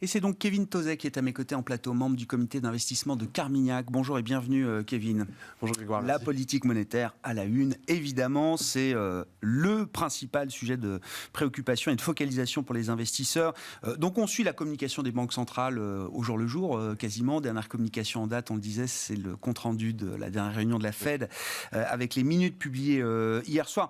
Et c'est donc Kevin Tauzet qui est à mes côtés en plateau, membre du comité d'investissement de Carmignac. Bonjour et bienvenue Kevin. Bonjour Grégoire. La politique monétaire à la une, évidemment, c'est le principal sujet de préoccupation et de focalisation pour les investisseurs. Donc on suit la communication des banques centrales au jour le jour, quasiment. Dernière communication en date, on le disait, c'est le compte-rendu de la dernière réunion de la Fed, avec les minutes publiées hier soir.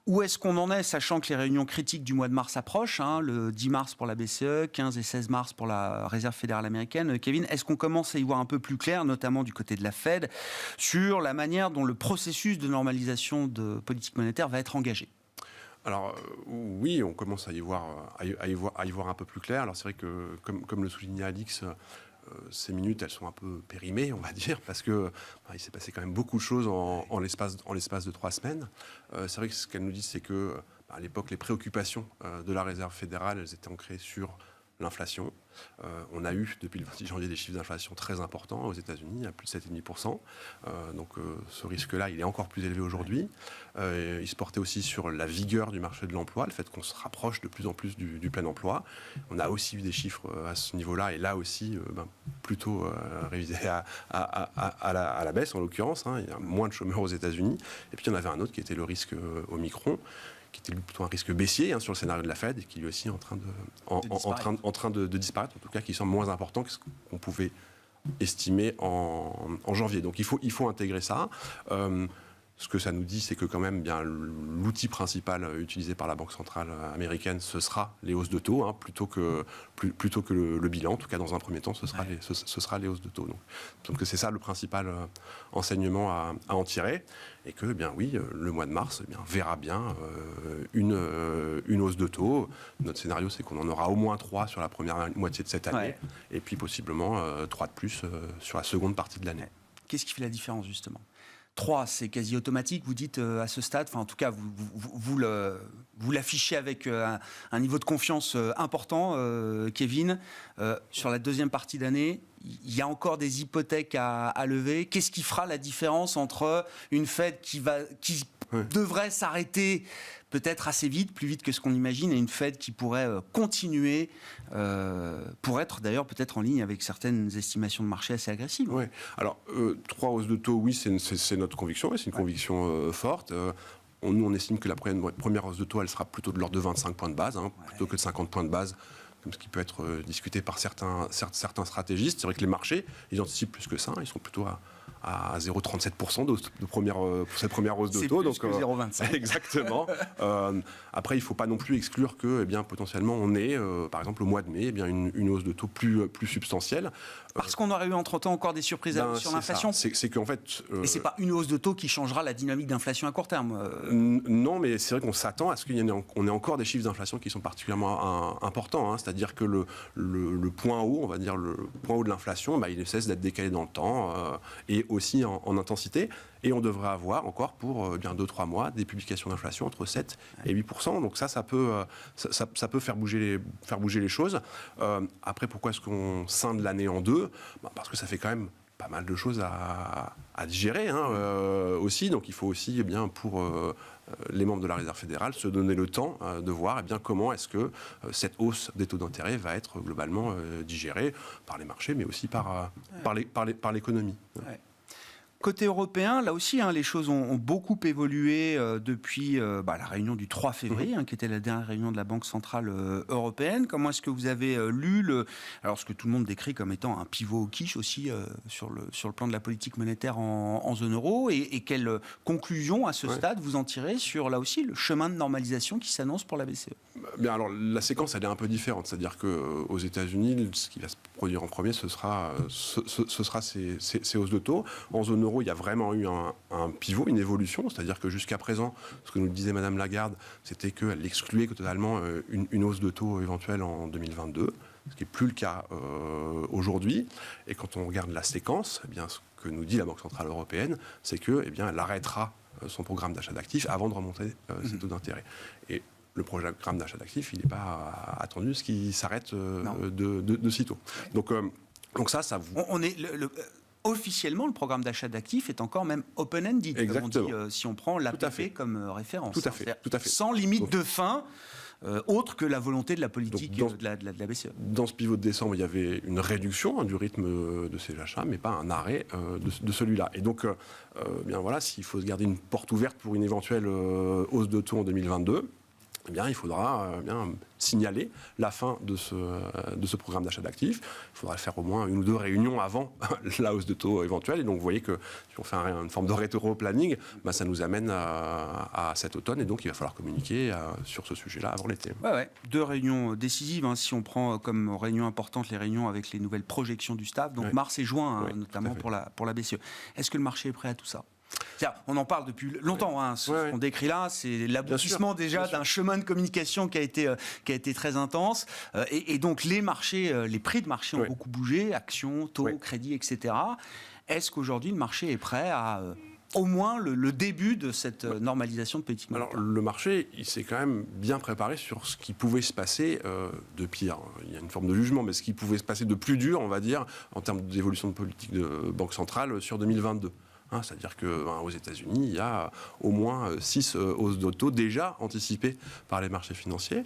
Où est-ce qu'on en est, sachant que les réunions critiques du mois de mars approchent, le 10 mars pour la BCE, 15 et 16 mars pour la Réserve fédérale américaine. Kevin, est-ce qu'on commence à y voir un peu plus clair, notamment du côté de la Fed, sur la manière dont le processus de normalisation de politique monétaire va être engagé ? Alors oui, on commence à y voir un peu plus clair. Alors c'est vrai que, comme le soulignait Alix, ces minutes, elles sont un peu périmées, on va dire, parce que il s'est passé quand même beaucoup de choses en l'espace de 3 semaines. C'est vrai que ce qu'elle nous dit, c'est que à l'époque, les préoccupations de la Réserve fédérale, elles étaient ancrées sur l'inflation. On a eu, depuis le 26 janvier, des chiffres d'inflation très importants aux États-Unis, à plus de 7,5%. Donc ce risque-là, il est encore plus élevé aujourd'hui. Il se portait aussi sur la vigueur du marché de l'emploi, le fait qu'on se rapproche de plus en plus du plein emploi. On a aussi eu des chiffres à ce niveau-là, et là aussi, plutôt révisés à la baisse, en l'occurrence. Il y a moins de chômeurs aux États-Unis. Et puis il y en avait un autre qui était le risque Omicron, qui était plutôt un risque baissier sur le scénario de la Fed, et qui lui aussi est en train de disparaître, en tout cas qui semble moins important que ce qu'on pouvait estimer en janvier. Donc il faut intégrer ça. Ce que ça nous dit, c'est que quand même, l'outil principal utilisé par la Banque centrale américaine, ce sera les hausses de taux, plutôt que le bilan. En tout cas, dans un premier temps, ce sera les hausses de taux. Donc c'est ça le principal enseignement à en tirer. Et que, oui, le mois de mars verra bien une hausse de taux. Notre scénario, c'est qu'on en aura au moins 3 sur la première moitié de cette année, et puis possiblement 3 de plus sur la seconde partie de l'année. Qu'est-ce qui fait la différence, justement ? 3, c'est quasi automatique, vous dites à ce stade, en tout cas vous l'affichez avec un niveau de confiance important, Kevin. Sur la deuxième partie d'année, il y a encore des hypothèques à lever. Qu'est-ce qui fera la différence entre une Fed qui devrait s'arrêter peut-être assez vite, plus vite que ce qu'on imagine, et une Fed qui pourrait continuer, pour être d'ailleurs peut-être en ligne avec certaines estimations de marché assez agressives. Oui. Alors, 3 hausses de taux, oui, c'est notre conviction, et c'est une conviction forte. Nous, on estime que la première hausse de taux, elle sera plutôt de l'ordre de 25 points de base, plutôt que de 50 points de base, comme ce qui peut être discuté par certains stratégistes. C'est vrai que les marchés, ils anticipent plus que ça, ils sont plutôt à 0,37% pour cette première hausse de taux. C'est plus que 0,25. Exactement. Après, il ne faut pas non plus exclure que, potentiellement, on ait, par exemple, au mois de mai, une hausse de taux plus substantielle. Parce qu'on aurait eu entre-temps encore des surprises sur l'inflation. C'est qu'en fait... Et c'est pas une hausse de taux qui changera la dynamique d'inflation à court terme. Non, mais c'est vrai qu'on s'attend à ce qu'on ait encore des chiffres d'inflation qui sont particulièrement importants. C'est-à-dire que le point haut, on va dire le point haut de l'inflation, il ne cesse d'être décalé dans le temps, et aussi en intensité. Et on devrait avoir encore pour 2-3 mois des publications d'inflation entre 7 et 8%. Donc ça peut faire bouger les choses. Après, pourquoi est-ce qu'on scinde l'année en deux ? Parce que ça fait quand même pas mal de choses à digérer aussi. Donc il faut aussi, pour les membres de la Réserve fédérale, se donner le temps de voir comment est-ce que cette hausse des taux d'intérêt va être globalement digérée par les marchés, mais aussi par l'économie. Ouais. Côté européen, là aussi, les choses ont beaucoup évolué depuis la réunion du 3 février, qui était la dernière réunion de la Banque centrale européenne. Comment est-ce que vous avez lu ce que tout le monde décrit comme étant un pivot au quiche aussi sur le plan de la politique monétaire en zone euro, et quelles conclusions à ce stade vous en tirez sur, là aussi, le chemin de normalisation qui s'annonce pour la BCE ? Alors, la séquence, elle est un peu différente. C'est-à-dire qu'aux États-Unis, ce qui va se produire en premier, ce sera ces hausses de taux. En zone euro, il y a vraiment eu un pivot, une évolution. C'est-à-dire que jusqu'à présent, ce que nous disait Madame Lagarde, c'était qu'elle excluait totalement une hausse de taux éventuelle en 2022, ce qui n'est plus le cas aujourd'hui. Et quand on regarde la séquence, ce que nous dit la Banque centrale européenne, c'est qu'elle arrêtera son programme d'achat d'actifs avant de remonter ses taux d'intérêt. Et le programme d'achat d'actifs, il n'est pas attendu ce qui s'arrête de sitôt. Donc ça vous... Officiellement, le programme d'achat d'actifs est encore même open-ended, comme on dit, si on prend l'APP comme référence. Tout à fait. Sans limite de fin, autre que la volonté de la politique Donc, de la BCE. Dans ce pivot de décembre, il y avait une réduction du rythme de ces achats, mais pas un arrêt de celui-là. Et donc, bien voilà, s'il faut se garder une porte ouverte pour une éventuelle hausse de taux en 2022, eh bien, il faudra bien signaler la fin de ce programme d'achat d'actifs. Il faudra faire au moins une ou deux réunions avant la hausse de taux éventuelle. Et donc, vous voyez que si on fait une forme de rétro-planning, ça nous amène à cet automne. Et donc, il va falloir communiquer sur ce sujet-là avant l'été. Ouais. 2 réunions décisives, hein, si on prend comme réunion importante les réunions avec les nouvelles projections du staff. Donc, mars et juin, notamment pour la BCE. Est-ce que le marché est prêt à tout ça ? On en parle depuis longtemps. Hein. Ce qu'on décrit là, c'est l'aboutissement déjà d'un chemin de communication qui a été très intense. Et donc les marchés, les prix de marché ont beaucoup bougé, actions, taux, crédit, etc. Est-ce qu'aujourd'hui le marché est prêt à au moins le début de cette normalisation de politique monétaire? Alors le marché, il s'est quand même bien préparé sur ce qui pouvait se passer de pire. Il y a une forme de jugement, mais ce qui pouvait se passer de plus dur, on va dire, en termes d'évolution de politique de banque centrale sur 2022. C'est-à-dire qu'aux États-Unis, il y a au moins 6 hausses de taux déjà anticipées par les marchés financiers.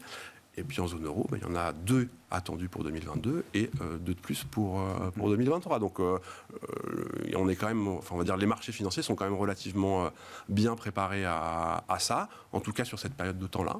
Et puis en zone euro, il y en a 2 attendues pour 2022 et 2 de plus pour 2023. Donc on est quand même, on va dire, les marchés financiers sont quand même relativement bien préparés à ça, en tout cas sur cette période de temps-là.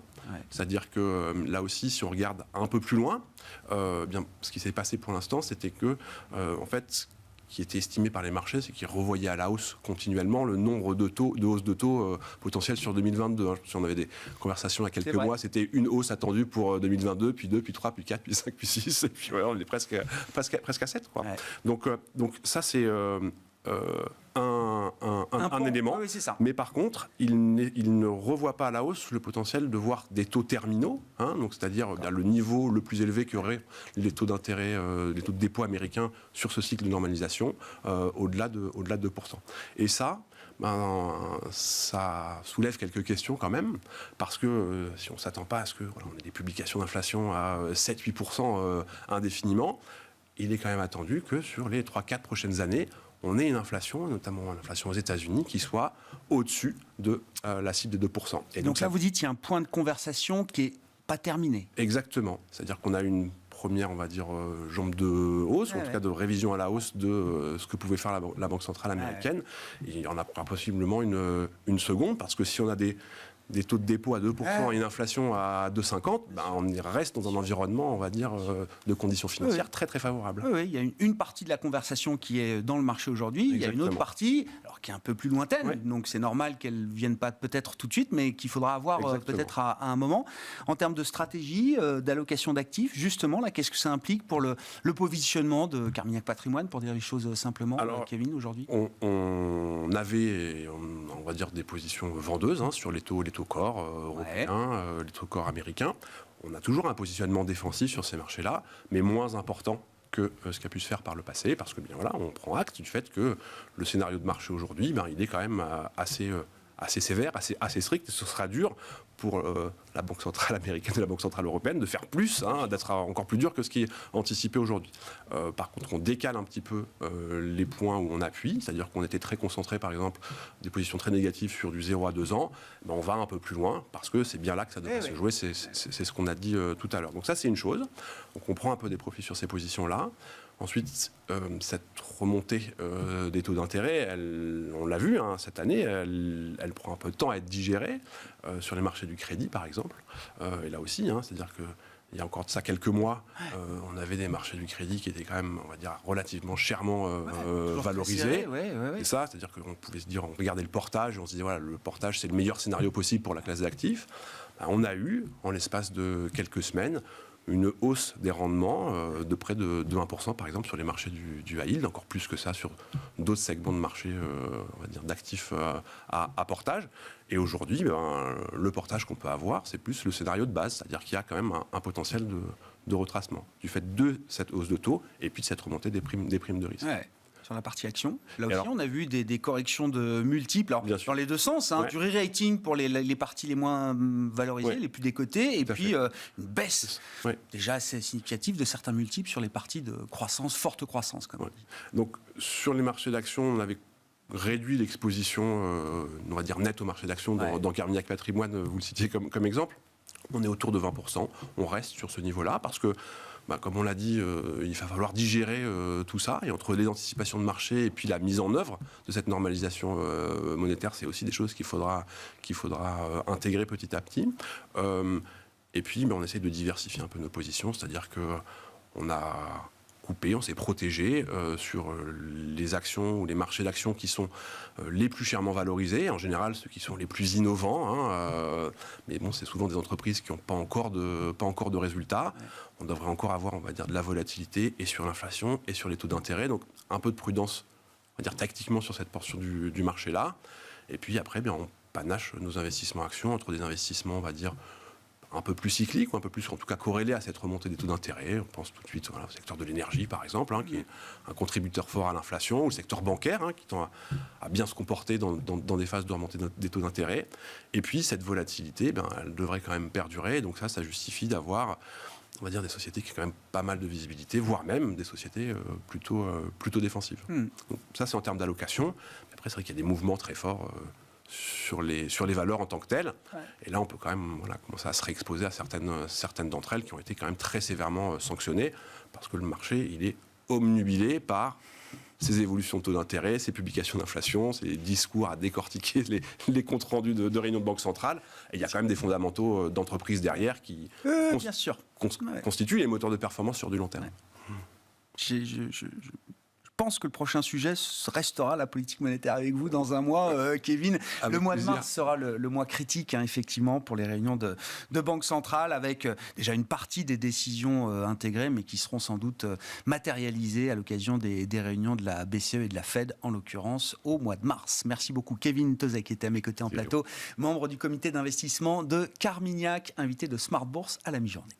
C'est-à-dire que là aussi, si on regarde un peu plus loin, ce qui s'est passé pour l'instant, c'était que, en fait, qui était estimé par les marchés, c'est qu'ils revoyaient à la hausse continuellement le nombre de hausses de taux potentiels sur 2022. Si on avait des conversations il y a quelques mois, c'était une hausse attendue pour 2022, puis 2, puis 3, puis 4, puis 5, puis 6, et puis on est presque à 7. Quoi. Donc ça, c'est un élément. Oui, c'est ça. Mais par contre, il ne revoit pas à la hausse le potentiel de voir des taux terminaux, donc c'est-à-dire le niveau le plus élevé qu'auraient les taux d'intérêt, les taux de dépôt américains sur ce cycle de normalisation, au-delà de 2%. Et ça, ça soulève quelques questions quand même, parce que si on ne s'attend pas à ce qu'on ait des publications d'inflation à 7-8% indéfiniment, il est quand même attendu que sur les 3-4 prochaines années, on ait une inflation, notamment l'inflation aux États-Unis, qui soit au-dessus de la cible de 2%. Et donc là, vous dites qu'il y a un point de conversation qui n'est pas terminé. Exactement. C'est-à-dire qu'on a une première, on va dire, jambe de hausse, en tout cas de révision à la hausse de ce que pouvait faire la Banque centrale américaine. Et il y en a possiblement une seconde, parce que si on a des taux de dépôt à 2% et une inflation à 2,50, on reste dans un environnement, on va dire, de conditions financières très très favorables. Oui, il y a une partie de la conversation qui est dans le marché aujourd'hui, il y a une autre partie, alors qui est un peu plus lointaine, donc c'est normal qu'elle ne vienne pas peut-être tout de suite, mais qu'il faudra avoir peut-être à un moment. En termes de stratégie, d'allocation d'actifs, justement, là, qu'est-ce que ça implique pour le positionnement de Carmignac Patrimoine, pour dire les choses simplement, Kevin, aujourd'hui? On avait, on va dire, des positions vendeuses sur les taux corps européens, les taux corps américains. On a toujours un positionnement défensif sur ces marchés-là, mais moins important que ce qui a pu se faire par le passé, parce que on prend acte du fait que le scénario de marché aujourd'hui, il est quand même assez sévère, assez strict, et ce sera dur pour la Banque centrale américaine et la Banque centrale européenne de faire plus, d'être encore plus dur que ce qui est anticipé aujourd'hui. Par contre, on décale un petit peu les points où on appuie, c'est-à-dire qu'on était très concentré, par exemple, des positions très négatives sur du 0 à 2 ans, on va un peu plus loin, parce que c'est bien là que ça devrait se jouer, c'est ce qu'on a dit tout à l'heure. Donc ça, c'est une chose. Donc on prend un peu des profits sur ces positions-là. Ensuite, cette remontée des taux d'intérêt, on l'a vu cette année, elle prend un peu de temps à être digérée sur les marchés du crédit, par exemple. Et là aussi, c'est-à-dire qu'il y a encore de ça quelques mois, on avait des marchés du crédit qui étaient quand même, on va dire, relativement chèrement valorisés. Et ça, c'est-à-dire qu'on pouvait se dire, on regardait le portage, on se disait, voilà, le portage, c'est le meilleur scénario possible pour la classe d'actifs. On a eu, en l'espace de quelques semaines, une hausse des rendements de près de 1%, par exemple, sur les marchés du high yield, encore plus que ça sur d'autres segments de marché, on va dire, d'actifs à portage. Et aujourd'hui, le portage qu'on peut avoir, c'est plus le scénario de base, c'est-à-dire qu'il y a quand même un potentiel de retracement, du fait de cette hausse de taux et puis de cette remontée des primes de risque. Sur la partie action, là aussi, on a vu des corrections de multiples, alors, dans les deux sens, du re-rating pour les parties les moins valorisées, les plus décotées, et puis une baisse déjà assez significative de certains multiples sur les parties de croissance, forte croissance. Comme on dit. Donc, sur les marchés d'actions, on avait réduit l'exposition, on va dire, nette au marché d'actions dans Carmignac Patrimoine, vous le citiez comme exemple. On est autour de 20%. On reste sur ce niveau-là parce que, comme on l'a dit, il va falloir digérer tout ça. Et entre les anticipations de marché et puis la mise en œuvre de cette normalisation monétaire, c'est aussi des choses qu'il faudra intégrer petit à petit. Et puis, on essaie de diversifier un peu nos positions, c'est-à-dire qu'on a coupé, on s'est protégé sur les actions ou les marchés d'actions qui sont les plus chèrement valorisés, en général ceux qui sont les plus innovants, mais c'est souvent des entreprises qui n'ont pas encore de résultats. Ouais. On devrait encore avoir, on va dire, de la volatilité et sur l'inflation et sur les taux d'intérêt, donc un peu de prudence, on va dire, tactiquement sur cette portion du marché-là. Et puis après, on panache nos investissements actions entre des investissements, on va dire, un peu plus cyclique, ou un peu plus, en tout cas, corrélé à cette remontée des taux d'intérêt. On pense tout de suite au secteur de l'énergie, par exemple, qui est un contributeur fort à l'inflation, ou le secteur bancaire, qui tend à bien se comporter dans des phases de remontée des taux d'intérêt. Et puis, cette volatilité, elle devrait quand même perdurer. Donc ça justifie d'avoir, on va dire, des sociétés qui ont quand même pas mal de visibilité, voire même des sociétés plutôt défensives. Donc ça, c'est en termes d'allocation. Après, c'est vrai qu'il y a des mouvements très forts sur les valeurs en tant que telles. Ouais. Et là, on peut quand même commencer à se réexposer à certaines d'entre elles qui ont été quand même très sévèrement sanctionnées, parce que le marché, il est omnubilé par ces évolutions de taux d'intérêt, ces publications d'inflation, ces discours à décortiquer les comptes rendus de réunions de banque centrale. Et il y a quand même des fondamentaux d'entreprise derrière qui bien sûr. Constituent les moteurs de performance sur du long terme. Ouais. Je pense que le prochain sujet restera la politique monétaire avec vous dans un mois, Kevin. Avec le mois plaisir. de mars sera le mois critique, effectivement, pour les réunions de Banque centrale, avec déjà une partie des décisions intégrées, mais qui seront sans doute matérialisées à l'occasion des réunions de la BCE et de la Fed, en l'occurrence, au mois de mars. Merci beaucoup, Kevin Tozek, qui était à mes côtés en plateau, membre du comité d'investissement de Carmignac, invité de Smart Bourse à la mi-journée.